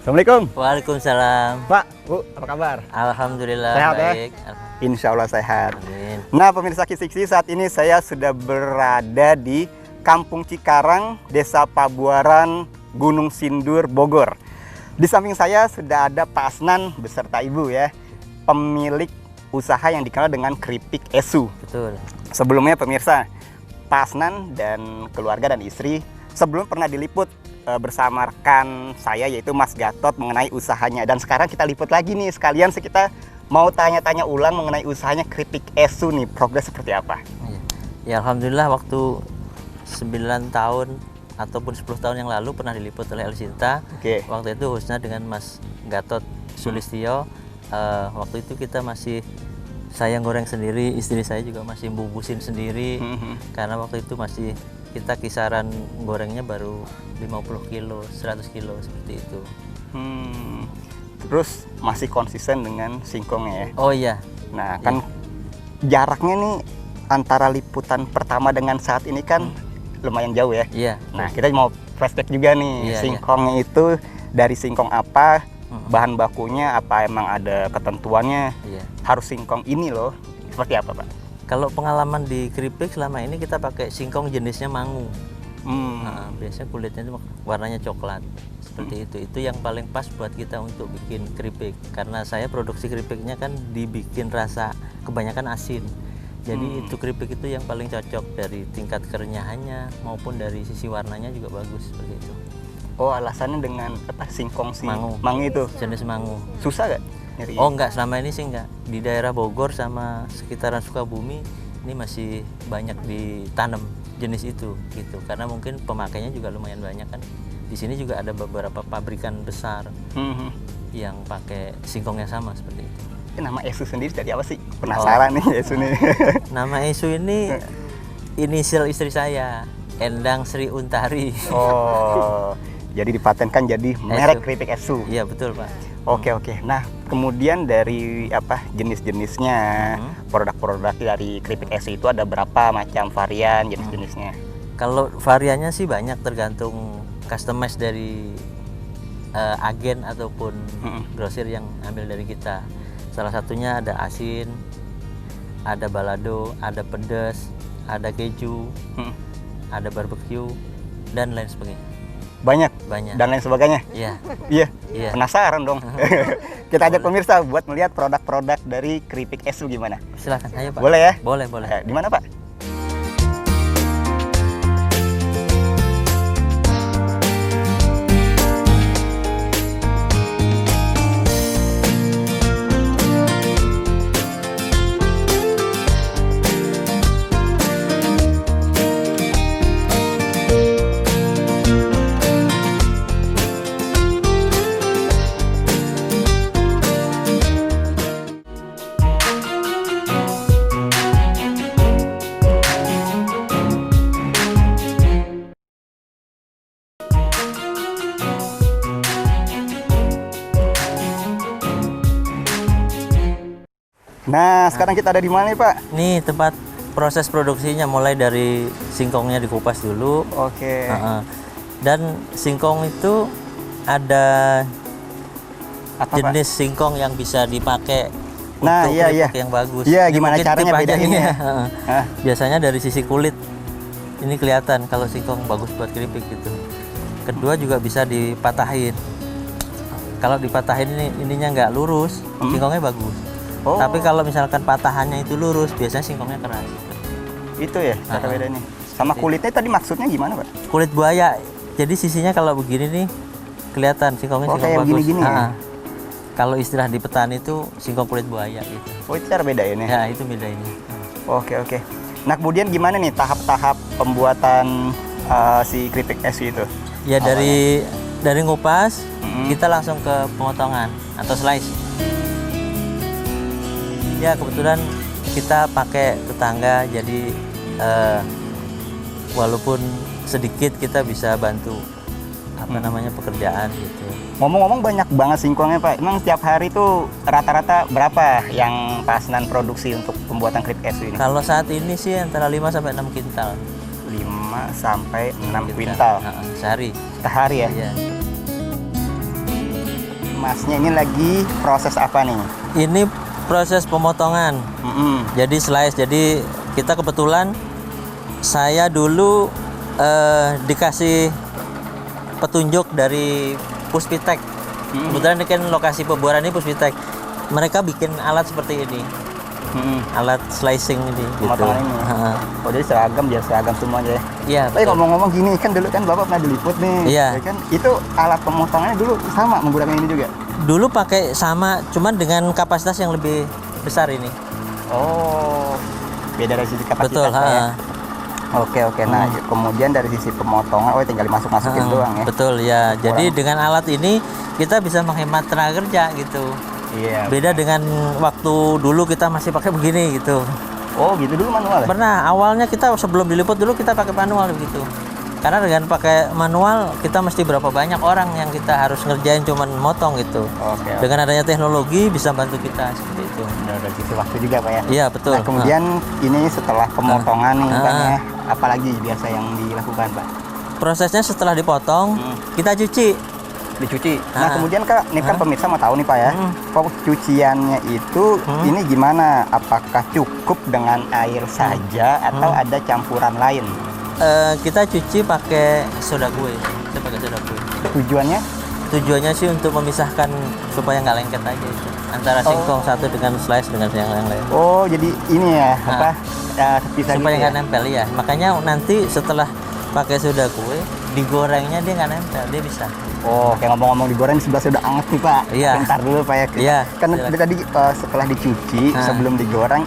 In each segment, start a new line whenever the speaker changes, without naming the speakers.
Assalamualaikum.
Waalaikumsalam.
Pak, Bu, apa kabar?
Alhamdulillah
Sehat ya?
baik.
Insya Allah sehat.
Amin.
Nah, pemirsa Kisiksi, saat ini saya sudah berada di Kampung Cikarang, Desa Pabuaran, Gunung Sindur, Bogor. Di samping saya sudah ada Pak Asnan beserta Ibu ya, pemilik usaha yang dikenal dengan keripik Esu.
Betul.
Sebelumnya pemirsa, Pak Asnan dan keluarga dan istri sebelum pernah diliput bersama rekan saya yaitu Mas Gatot mengenai usahanya, dan sekarang kita liput lagi nih sekalian kita mau tanya-tanya ulang mengenai usahanya keripik Esu nih, progres seperti apa?
Ya Alhamdulillah, waktu 9 tahun ataupun 10 tahun yang lalu pernah diliput oleh El Sinta.
Oke.
Waktu itu khususnya dengan Mas Gatot Sulistyo. Waktu itu kita masih, saya goreng sendiri, istri saya juga masih bungkusin sendiri. Karena waktu itu masih kita kisaran gorengnya baru 50 kilo, 100 kilo seperti itu.
Terus masih konsisten dengan singkongnya ya?
Oh iya.
Nah kan jaraknya nih antara liputan pertama dengan saat ini kan lumayan jauh ya?
Iya.
Nah kita mau flashback juga nih, singkongnya itu dari singkong apa, bahan bakunya apa, emang ada ketentuannya, harus singkong ini loh, seperti apa Pak?
Kalau pengalaman di keripik selama ini kita pakai singkong jenisnya mangu. Nah, biasanya kulitnya itu warnanya coklat seperti itu. Itu yang paling pas buat kita untuk bikin keripik. Karena saya produksi keripiknya kan dibikin rasa kebanyakan asin. Jadi itu keripik itu yang paling cocok dari tingkat kerenyahannya maupun dari sisi warnanya juga bagus seperti itu.
Oh, alasannya dengan apa, singkong si
mangu
itu?
Jenis mangu.
Susah gak nyari?
Oh enggak, selama ini sih enggak. Di daerah Bogor sama sekitaran Sukabumi ini masih banyak ditanam jenis itu gitu. Karena mungkin pemakainya juga lumayan banyak kan. Di sini juga ada beberapa pabrikan besar yang pakai singkong yang sama seperti itu.
Nama Esu sendiri dari apa sih? Penasaran nih Esu nih.
Nama Esu ini inisial istri saya, Endang Sri Untari.
Oh, jadi dipatenkan jadi merek keripik Esu.
Iya betul Pak.
Oke. Nah kemudian dari apa jenis-jenisnya, produk-produk dari keripik Esu itu ada berapa macam varian jenis-jenisnya?
Kalau variannya sih banyak, tergantung customize dari agen ataupun grosir yang ambil dari kita. Salah satunya ada asin, ada balado, ada pedas, ada keju, ada barbecue, dan lain sebagainya.
Banyak. Dan lain sebagainya.
Iya.
Penasaran dong. Kita ajak pemirsa buat melihat produk-produk dari keripik Esu gimana.
Silakan, ayo Pak.
Boleh ya?
Boleh.
Di mana Pak? Nah, sekarang kita ada di mana nih Pak?
Nih tempat proses produksinya, mulai dari singkongnya dikupas dulu.
Oke.
Dan singkong itu ada jenis
Pak?
singkong yang bisa dipakai
Nah,
untuk keripik yang bagus.
Iya,
Ini
gimana
mungkin
caranya
tip aja
bedainnya?
nih ya. Biasanya dari sisi kulit ini kelihatan kalau singkong bagus buat keripik gitu. Kedua juga bisa dipatahin. Kalau dipatahin ininya nggak lurus, singkongnya bagus. Tapi kalau misalkan patahannya itu lurus, biasanya singkongnya keras.
Itu ya cara bedanya. Sama kulitnya tadi maksudnya gimana Pak?
Kulit buaya. Jadi sisinya kalau begini nih kelihatan singkongnya singkong
kayak
bagus.
Gini-gini ya?
Kalau istilah di petani itu singkong kulit buaya gitu.
Oh, itu cara bedainnya?
Ya itu bedainnya.
Oke. Nah kemudian gimana nih tahap-tahap pembuatan si keripik Esu itu?
Ya dari ngupas kita langsung ke pemotongan atau slice. Ya kebetulan kita pakai tetangga, jadi walaupun sedikit kita bisa bantu pekerjaan gitu.
Ngomong-ngomong banyak banget singkongnya Pak. Emang setiap hari tuh rata-rata berapa yang Pak Asnan produksi untuk pembuatan keripik Esu ini?
Kalau saat ini sih antara 5 sampai 6 kintal.
5 sampai 6 kuintal
sehari.
Sehari ya?
Iya.
Masnya ini lagi proses apa nih?
Ini proses pemotongan. Jadi slice. Jadi kita kebetulan saya dulu dikasih petunjuk dari Puspitek. Kebetulan ini kan lokasi pembuaran ini Puspitek. Mereka bikin alat seperti ini. Alat slicing ini gitu.
Pemotongan ini. Oh, jadi seragam, biar seragam semuanya ya.
Iya.
Tapi
betul.
ngomong-ngomong gini, kan dulu kan Bapak pernah diliput nih.
Iya.
Ya kan? Itu alat pemotongannya dulu sama menggunakan ini juga.
Dulu pakai sama, cuman dengan kapasitas yang lebih besar ini.
Oh. Beda dari sisi kapasitas.
Betul.
Ya. Oke. Nah, kemudian dari sisi pemotongan, tinggal dimasukin doang ya.
Betul ya. Jadi dengan alat ini kita bisa menghemat tenaga kerja gitu.
Iya.
Beda dengan waktu dulu kita masih pakai begini gitu.
Oh, gitu dulu manual ya?
Pernah awalnya kita sebelum diliput dulu kita pakai manual begitu. Karena dengan pakai manual kita mesti berapa banyak orang yang kita harus ngerjain cuman motong gitu.
Oke.
Dengan adanya teknologi bisa bantu kita seperti itu.
Udah dari sisi waktu juga Pak ya?
Iya betul.
Nah, kemudian ini setelah pemotongan nih Pak ya, apalagi biasa yang dilakukan Pak?
Prosesnya setelah dipotong kita cuci.
Dicuci. Nah, kemudian Kak, ini kan pemirsa mau tahu nih Pak ya, cuciannya itu ini gimana? Apakah cukup dengan air saja atau ada campuran lain?
Kita cuci pakai soda kue. Kita pakai soda kue.
Tujuannya?
Tujuannya sih untuk memisahkan supaya nggak lengket aja itu antara singkong satu dengan slice dengan yang lain.
Oh, jadi ini ya bisa
supaya
gitu
nggak
ya?
nempel ya. Makanya nanti setelah pakai soda kue digorengnya dia nggak nempel, dia bisa.
Oh, kayak ngomong-ngomong digoreng sebelah sudah anget nih Pak.
Iya.
Bentar dulu Pak ya.
Iya.
Kan tadi setelah dicuci sebelum digoreng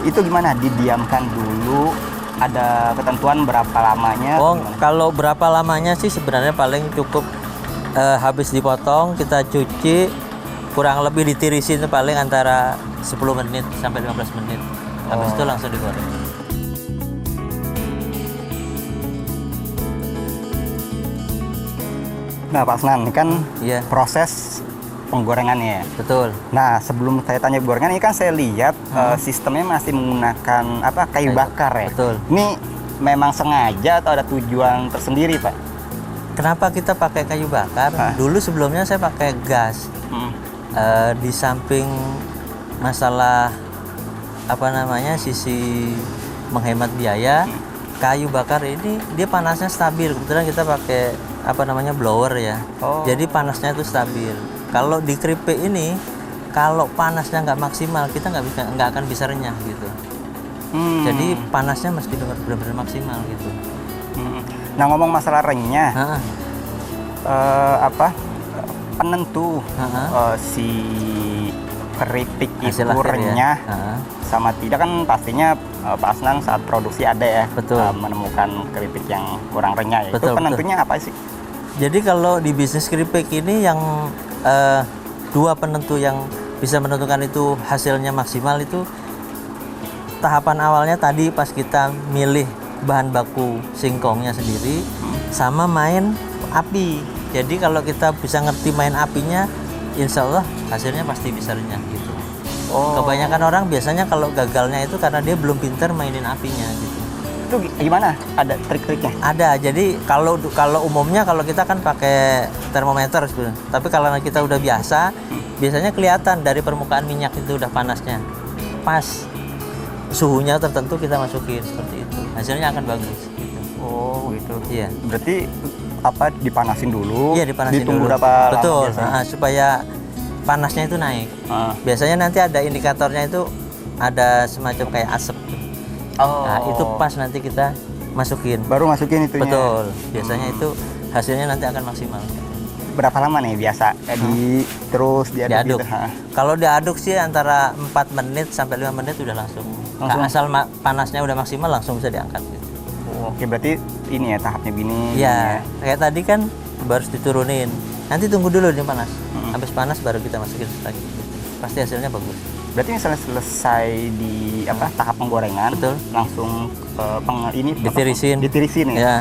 itu gimana? Didiamkan dulu. Ada ketentuan berapa lamanya?
Oh,
gimana?
kalau berapa lamanya sih sebenarnya paling cukup habis dipotong kita cuci kurang lebih ditirisin paling antara 10 menit sampai 15 menit. Habis itu langsung digoreng.
Nah, Pak Asnan, ini kan
Iya.
proses penggorengannya ya.
Betul.
Nah, sebelum saya tanya gorengan, ini kan saya lihat sistemnya masih menggunakan kayu bakar ya.
Betul.
Ini memang sengaja atau ada tujuan tersendiri, Pak?
Kenapa kita pakai kayu bakar? Dulu sebelumnya saya pakai gas. Di samping masalah sisi menghemat biaya, kayu bakar ini dia panasnya stabil. Kebetulan kita pakai blower ya. Jadi panasnya itu stabil. Kalau di keripik ini, kalau panasnya nggak maksimal, kita nggak akan bisa renyah gitu. Jadi panasnya mesti benar-benar maksimal gitu.
Nah, ngomong masalah renyah, penentu si keripik
Hasil
itu
akhir
renyah
ya.
sama tidak kan pastinya Pak Asnan saat produksi ada ya.
Betul.
Menemukan keripik yang kurang renyah ya.
Betul,
Itu penentunya apa sih?
Jadi kalau di bisnis keripik ini yang dua penentu yang bisa menentukan itu hasilnya maksimal itu tahapan awalnya tadi pas kita milih bahan baku singkongnya sendiri sama main api. Jadi kalau kita bisa ngerti main apinya, insya Allah hasilnya pasti bisa renyah gitu. Kebanyakan orang biasanya kalau gagalnya itu karena dia belum pintar mainin apinya gitu.
Itu gimana? Ada trik-triknya?
Ada. Jadi kalau umumnya kalau kita kan pakai termometer sebenarnya. Tapi kalau kita udah biasa, biasanya kelihatan dari permukaan minyak itu udah panasnya. Pas suhunya tertentu kita masukin seperti itu. Hasilnya akan bagus gitu.
Oh, gitu.
Iya.
Berarti dipanasin dulu?
Iya, dipanasin
ditunggu
dulu.
berapa
Betul.
lama biasanya?
Supaya panasnya itu naik. Biasanya nanti ada indikatornya itu ada semacam kayak asap. Nah, itu pas nanti kita masukin.
Baru masukin itunya.
Betul. Biasanya itu hasilnya nanti akan maksimal.
Berapa lama nih biasa terus diaduk?
Diaduk.
Gitu?
Kalau diaduk sih antara 4 menit sampai 5 menit udah langsung. Asal panasnya udah maksimal langsung bisa diangkat gitu.
Oke, berarti ini ya tahapnya gini.
Iya. Kayak tadi kan baru diturunin. Nanti tunggu dulu dia panas. Habis panas baru kita masukin lagi. Pasti hasilnya bagus.
Berarti misalnya selesai di tahap penggorengan,
Betul.
langsung
Ditirisin
ya.
ya.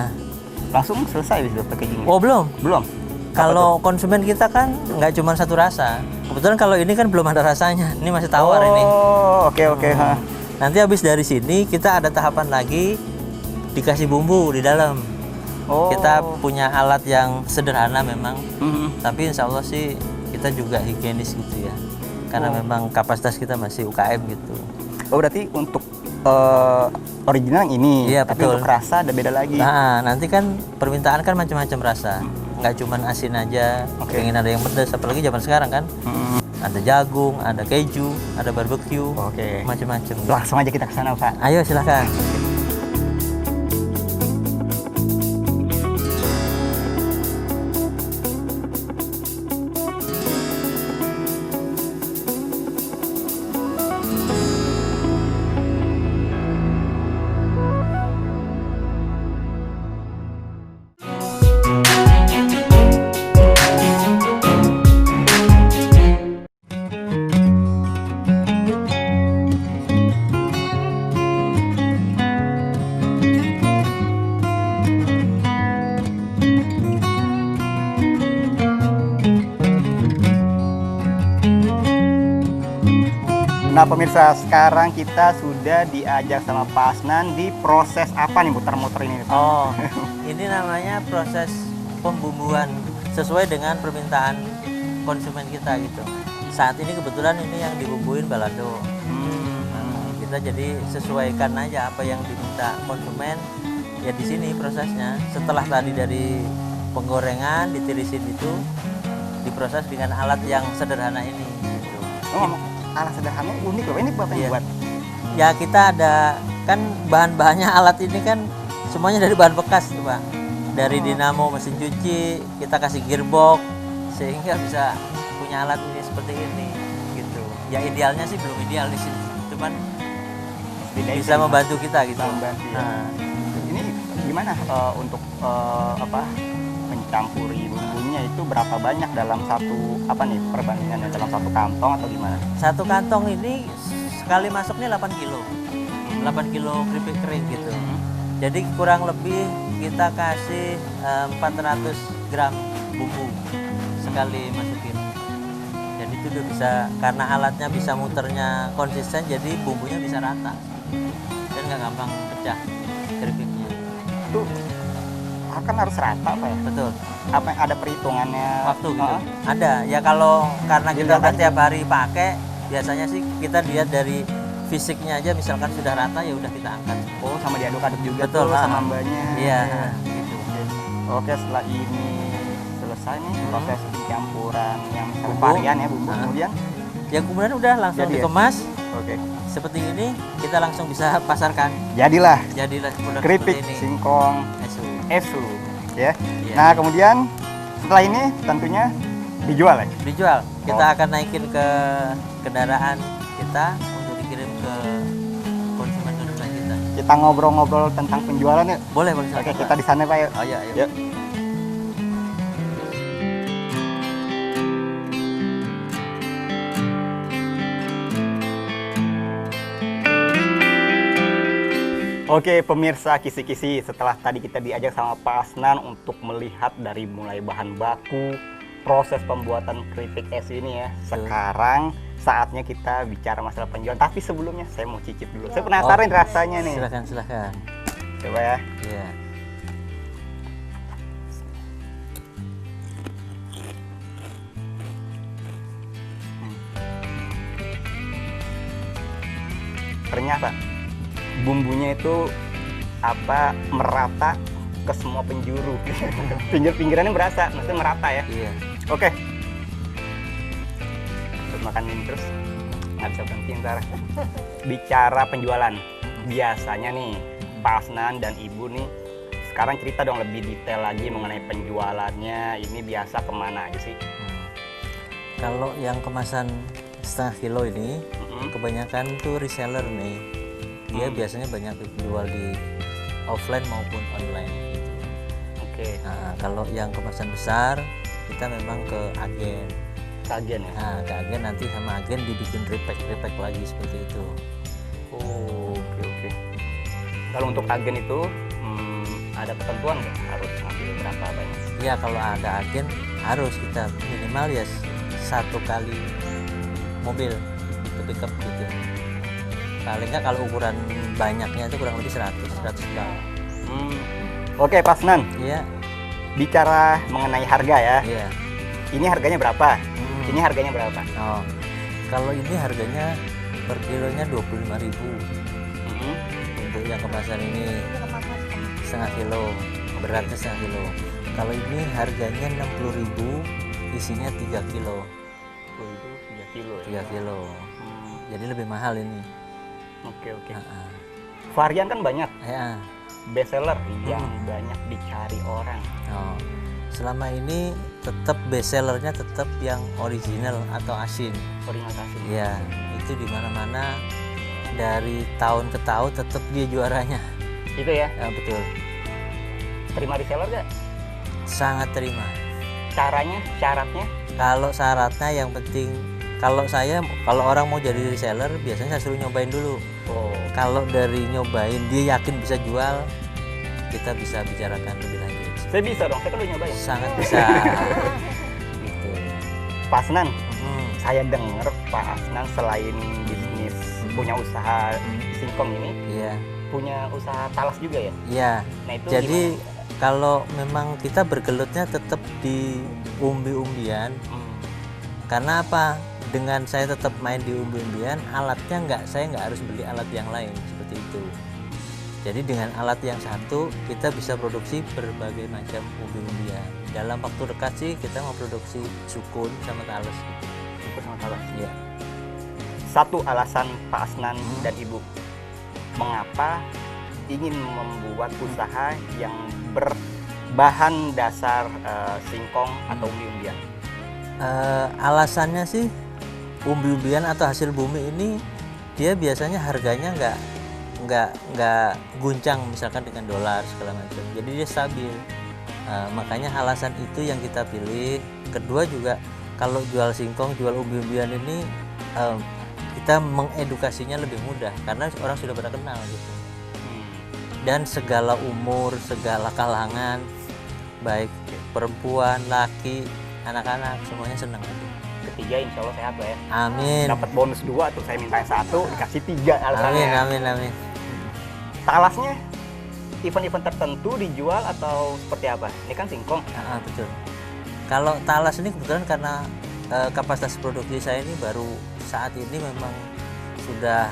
Langsung selesai bisa pakai gini.
Oh, belum.
Belum.
Kalau konsumen kita kan nggak cuma satu rasa. Kebetulan kalau ini kan belum ada rasanya. Ini masih tawar ini.
Oh, oke.
Nanti habis dari sini kita ada tahapan lagi dikasih bumbu di dalam. Kita punya alat yang sederhana memang. Tapi insya Allah sih kita juga higienis gitu ya. Karena memang kapasitas kita masih UKM gitu.
Oh, berarti untuk original yang ini,
Iya,
tapi
betul.
untuk rasa ada beda lagi.
Nah, nanti kan permintaan kan macam-macam rasa. Nggak cuman asin aja,
Oke.
pengen ada yang pedas, apalagi zaman sekarang kan.
Hmm.
Ada jagung, ada keju, ada barbecue,
Oke.
macam-macam.
Langsung aja kita ke sana, Pak.
Ayo silahkan.
Nah pemirsa, sekarang kita sudah diajak sama Pak Asnan di proses apa nih muter-muter ini Pak?
Oh, ini namanya proses pembumbuan sesuai dengan permintaan konsumen kita gitu. Saat ini kebetulan ini yang dibumbuin balado. Nah, kita jadi sesuaikan aja apa yang diminta konsumen. Ya di sini prosesnya. Setelah tadi dari penggorengan ditirisin itu diproses dengan alat yang sederhana ini. Gitu.
Oh, alat sederhananya unik loh, ini Bapak yang
Iya.
buat?
Ya kita ada kan bahan-bahannya alat ini kan semuanya dari bahan bekas tuh Pak. Dari dinamo mesin cuci, kita kasih gearbox sehingga bisa punya alat ini seperti ini gitu. Ya idealnya sih belum ideal di sini, cuman
Beda
bisa
itu,
membantu kita gitu.
Bisa membantu, ya.
Nah,
Ini gimana untuk mencampuri bumbunya itu berapa banyak dalam satu perbandingannya dalam satu kantong atau gimana?
satu kantong ini sekali masuknya 8 kilo. 8 kilo keripik kering gitu. Jadi kurang lebih kita kasih 400 gram bumbu sekali masukin. Jadi itu udah bisa, karena alatnya bisa muternya konsisten, jadi bumbunya bisa rata dan nggak gampang pecah keripiknya.
Itu kan harus rata Pak ya?
Betul.
Apa ada perhitungannya?
Waktu gitu.
Heeh.
Ada. Ya kalau karena kita
Dilihat
udah
aja.
tiap hari pakai, biasanya sih kita lihat dari fisiknya aja, misalkan sudah rata ya udah kita angkat.
Oh, sama diaduk-aduk juga
Betul,
tuh sama
ah.
mbaknya.
Iya, gitu.
Oke, setelah ini selesai nih proses pencampuran yang misalnya
Bumbu.
varian ya bumbu,
Ah.
kemudian
Ya kemudian udah langsung
Jadi ya?
dikemas
oke.
seperti ini, kita langsung bisa pasarkan.
Jadilah
Jadilah produk
keripik
seperti ini.
singkong
Esu.
esu ya.
Iya.
Nah, kemudian setelah ini tentunya dijual ya.
Dijual. Kita
Oh.
akan naikin ke kendaraan kita untuk dikirim ke konsumen-konsumen kita.
Kita ngobrol-ngobrol tentang penjualan ya.
Boleh, boleh.
Oke,
silakan,
kita
Pak.
di sana Pak yuk.
Oh iya, ayo.
Yuk. Oke pemirsa kisi-kisi, setelah tadi kita diajak sama Pak Asnan untuk melihat dari mulai bahan baku, proses pembuatan keripik es ini ya. Sekarang saatnya kita bicara masalah penjualan. Tapi sebelumnya saya mau cicip dulu. Saya penasaran
Oh,
rasanya nih.
Silakan, silakan.
Coba ya.
Iya.
Ternyata bumbunya itu merata ke semua penjuru. Pinggir-pinggirannya berasa, maksudnya merata ya.
Iya.
Oke. Untuk makan ini terus nggak bisa berhenti ntar. Bicara penjualan, biasanya nih Pak Asnan dan Ibu nih sekarang cerita dong lebih detail lagi mengenai penjualannya. Ini biasa kemana aja sih?
Kalau yang kemasan setengah kilo ini, kebanyakan tuh reseller nih. Dia biasanya banyak dijual di offline maupun online gitu.
Oke,
Nah, kalau yang kemasan besar kita memang ke agen.
kagen ya.
Nah, ke agen nanti sama agen dibikin repack lagi seperti itu.
Oh, oke. Kalau untuk agen itu ada ketentuan nggak harus ngambil berapa banyak?
Ya kalau ada agen harus kita minimal ya satu kali mobil itu pickup gitu. Paling nggak kalau ukuran banyaknya itu kurang lebih 100 gram.
Oke, Pak Asnan,
Iya,
bicara mengenai harga ya.
iya.
Ini harganya berapa? Ini harganya berapa?
Oh, kalau ini harganya per kilonya 25.000. Untuk yang kemasan ini setengah kilo, beratnya setengah kilo. Kalau ini harganya 60.000, isinya 3 kilo.
3 kilo ya?
3 kilo. Jadi lebih mahal ini.
Oke. Varian kan banyak.
Ya.
Best seller yang banyak dicari orang.
Oh, selama ini tetap best sellernya tetap yang original atau asin.
Original asin.
Ya, itu di mana-mana dari tahun ke tahun tetap dia juaranya.
Itu ya?
Ya, betul.
Terima reseller gak?
Sangat terima.
Caranya, syaratnya?
Kalau syaratnya yang penting, kalau orang mau jadi reseller biasanya saya suruh nyobain dulu.
Oh.
Kalau dari nyobain dia yakin bisa jual, kita bisa bicarakan lebih lanjut.
Saya bisa dong, saya kan udah nyobain.
Sangat bisa. Gitu.
Pak Asnan, saya dengar Pak Asnan selain bisnis punya usaha singkong ini,
Iya.
punya usaha talas juga ya?
Iya.
Nah itu
Jadi
gimana?
kalau memang kita bergelutnya tetap di umbi-umbian, karena apa? Dengan saya tetap main di umbi-umbian, alatnya saya nggak harus beli alat yang lain seperti itu. Jadi dengan alat yang satu kita bisa produksi berbagai macam umbi-umbian. Dalam waktu dekat sih kita mau produksi sukun sama talas.
Sukun sama talas.
Iya.
Satu alasan Pak Asnan dan Ibu mengapa ingin membuat usaha yang berbahan dasar singkong atau umbi-umbian?
Alasannya sih umbi-umbian atau hasil bumi ini dia biasanya harganya nggak guncang misalkan dengan dolar segala macam, jadi dia stabil. Makanya alasan itu yang kita pilih. Kedua juga kalau jual singkong, jual umbi-umbian ini kita mengedukasinya lebih mudah karena orang sudah pada kenal gitu. Dan segala umur, segala kalangan, baik perempuan, laki, anak-anak semuanya senang itu.
Ketiga insya Allah sehat lah ya.
Amin.
Dapat bonus 2 tuh, saya minta 1 dikasih 3 alasannya.
Amin.
Talasnya event-event tertentu dijual atau seperti apa? Ini kan singkong.
Betul. Kalau talas ini kebetulan karena kapasitas produksi saya ini baru saat ini memang sudah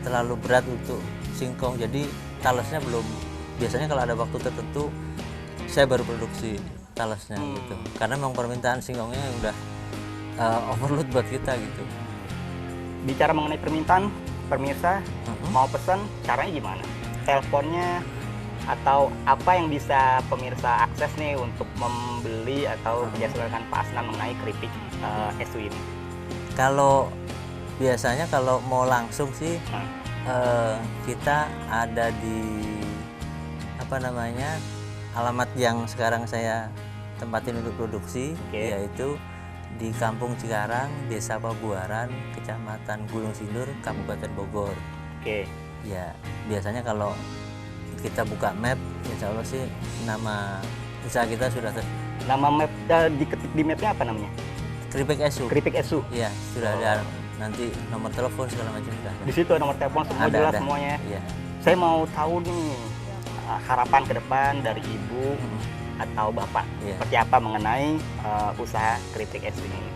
terlalu berat untuk singkong, jadi talasnya belum. Biasanya kalau ada waktu tertentu saya baru produksi talasnya gitu, karena memang permintaan singkongnya udah overload buat kita gitu.
Bicara mengenai permintaan, pemirsa mau pesan caranya gimana? Teleponnya atau apa yang bisa pemirsa akses nih untuk membeli atau menjadikan Pak Asnan mengenai keripik Esu ini?
Kalau biasanya kalau mau langsung sih kita ada di alamat yang sekarang saya tempatin untuk produksi, yaitu di Kampung Cikarang, Desa Pabuaran, Kecamatan Gunung Sindur, Kabupaten Bogor. Ya, biasanya kalau kita buka map, insya Allah sih nama usaha kita sudah
Nama map diketik di mapnya apa namanya?
Keripik Esu.
Keripik Esu.
Iya, sudah ada nanti nomor telepon segala macam sudah ada.
Di situ ada nomor telepon semua jelas semuanya.
Iya.
Saya mau tahu nih harapan ke depan dari Ibu atau Bapak seperti apa mengenai usaha keripik Esu ini.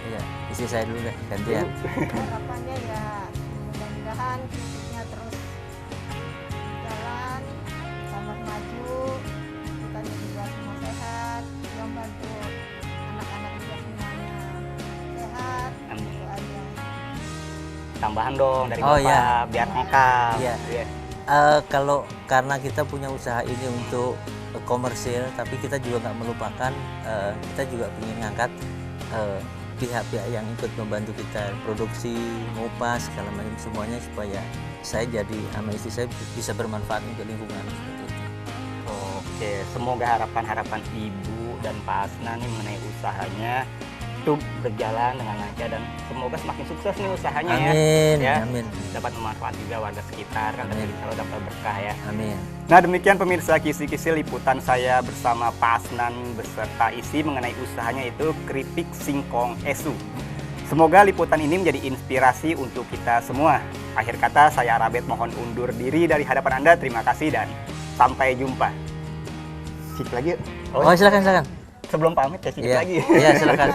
Iya, isi saya dulu deh, gantian.
Harapannya ya mudah-mudahan keripiknya terus jalan, tambah maju, kita juga semua sehat, yang bantu anak-anak juga semuanya sehat.
Amin.
Itu aja.
Tambahan dong dari
Oh,
Bapak
iya.
biar lengkap.
Iya. Kalau karena kita punya usaha ini untuk komersil, tapi kita juga nggak melupakan, kita juga ingin ngangkat pihak-pihak yang ikut membantu kita produksi, ngupas segala macam semuanya, supaya saya jadi sama istri saya bisa bermanfaat untuk lingkungan seperti itu.
Oke, semoga harapan-harapan Ibu dan Pak Asnan nih mengenai usahanya itu berjalan dengan lancar dan semoga semakin sukses nih usahanya.
Amin,
ya.
amin.
Dapat bermanfaat juga warga sekitar kan,
Amin.
kalau dapat berkah ya.
Amin.
Nah, demikian pemirsa kisi-kisi liputan saya bersama Pak Asnan beserta isi mengenai usahanya itu keripik singkong Esu. Semoga liputan ini menjadi inspirasi untuk kita semua. Akhir kata, saya Arabet mohon undur diri dari hadapan Anda. Terima kasih dan sampai jumpa. Cik lagi yuk.
Oh, silakan.
Sebelum pamit ya, cik lagi.
Iya, silakan.